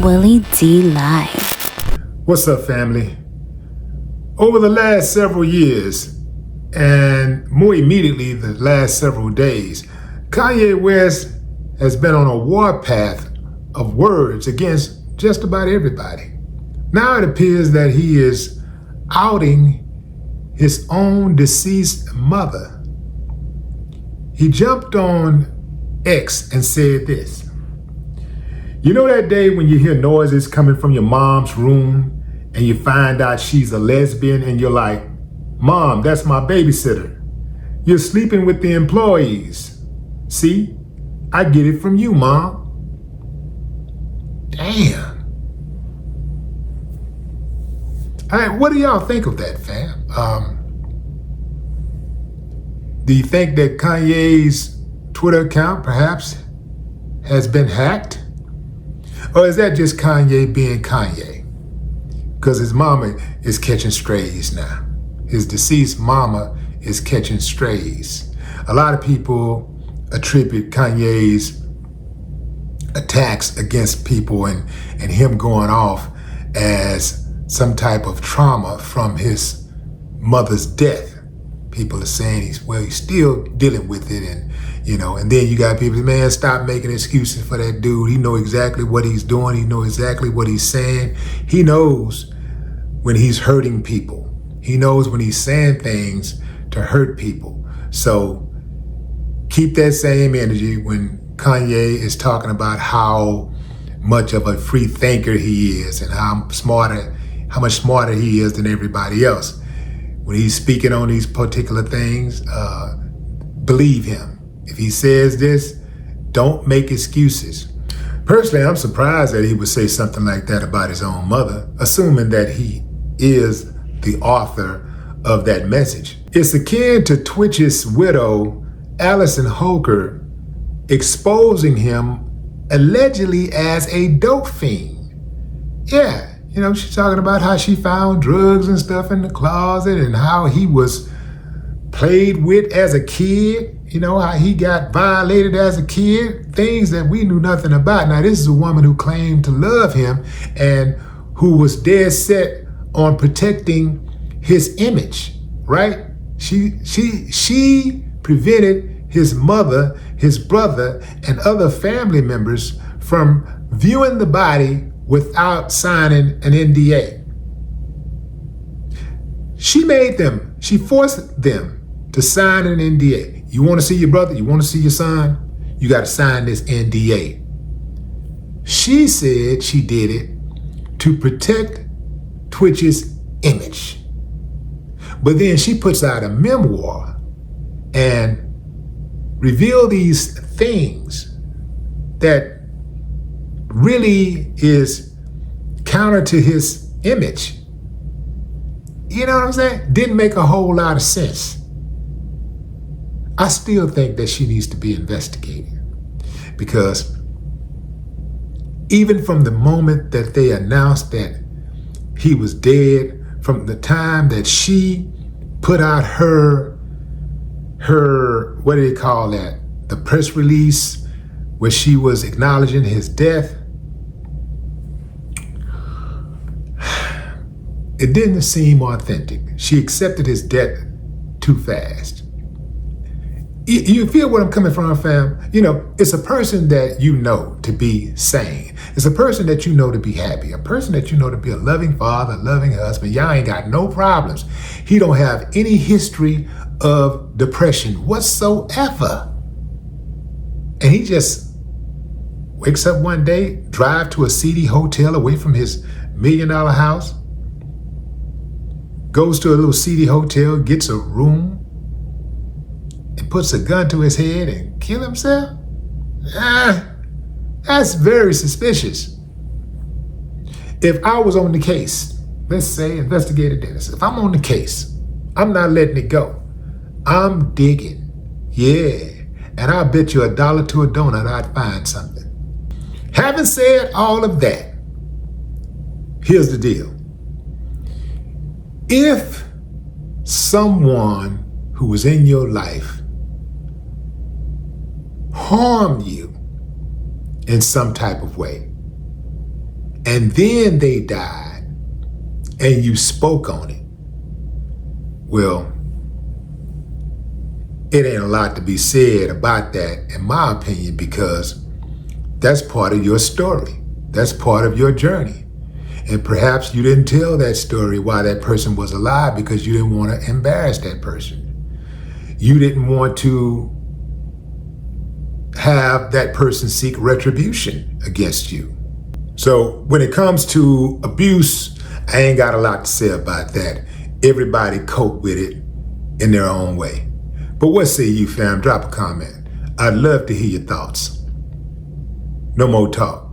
Willie D Live. What's up, family? Over the last several years, and more immediately the last several days, Kanye West has been on a warpath of words against just about everybody. Now it appears that he is outing his own deceased mother. He jumped on X and said this: "You know that day when you hear noises coming from your mom's room and you find out she's a lesbian and you're like, 'Mom, that's my babysitter. You're sleeping with the employees. See, I get it from you, Mom.'" Damn. All right, what do y'all think of that, fam? Do you think that Kanye's Twitter account perhaps has been hacked? Or is that just Kanye being Kanye? Because his mama is catching strays now. His deceased mama is catching strays. A lot of people attribute Kanye's attacks against people and him going off as some type of trauma from his mother's death. People are saying he's still dealing with it, and then you got people, man, stop making excuses for that dude. He knows exactly what he's doing. He knows exactly what he's saying. He knows when he's hurting people. He knows when he's saying things to hurt people. So keep that same energy when Kanye is talking about how much of a free thinker he is and how much smarter he is than everybody else. When he's speaking on these particular things, believe him. If he says this, don't make excuses. Personally, I'm surprised that he would say something like that about his own mother, assuming that he is the author of that message. It's akin to Twitch's widow, Allison Holker, exposing him allegedly as a dope fiend. Yeah. She's talking about how she found drugs and stuff in the closet and how he was played with as a kid, how he got violated as a kid, things that we knew nothing about. Now, this is a woman who claimed to love him and who was dead set on protecting his image, right? She prevented his mother, his brother, and other family members from viewing the body without signing an NDA. She forced them to sign an NDA. You want to see your brother? You want to see your son? You got to sign this NDA. She said she did it to protect Twitch's image. But then she puts out a memoir and reveal these things that really is counter to his image. You know what I'm saying? Didn't make a whole lot of sense. I still think that she needs to be investigated, because even from the moment that they announced that he was dead, from the time that she put out her what do they call that? The press release where she was acknowledging his death, it didn't seem authentic. She accepted his death too fast. You feel where I'm coming from, fam? It's a person that you know to be sane. It's a person that you know to be happy. A person that you know to be a loving father, a loving husband. Y'all ain't got no problems. He don't have any history of depression whatsoever. And he just wakes up one day, drive to a seedy hotel away from his $1 million house, goes to a little seedy hotel, gets a room, and puts a gun to his head and kill himself? That's very suspicious. If I was on the case, let's say Investigator Dennis, if I'm on the case, I'm not letting it go. I'm digging. Yeah. And I bet you $1 to a donut I'd find something. Having said all of that, here's the deal. If someone who was in your life harmed you in some type of way, and then they died, and you spoke on it, well, it ain't a lot to be said about that, in my opinion, because that's part of your story. That's part of your journey. And perhaps you didn't tell that story while that person was alive because you didn't want to embarrass that person. You didn't want to have that person seek retribution against you. So when it comes to abuse, I ain't got a lot to say about that. Everybody cope with it in their own way. But what say you, fam? Drop a comment. I'd love to hear your thoughts. No more talk.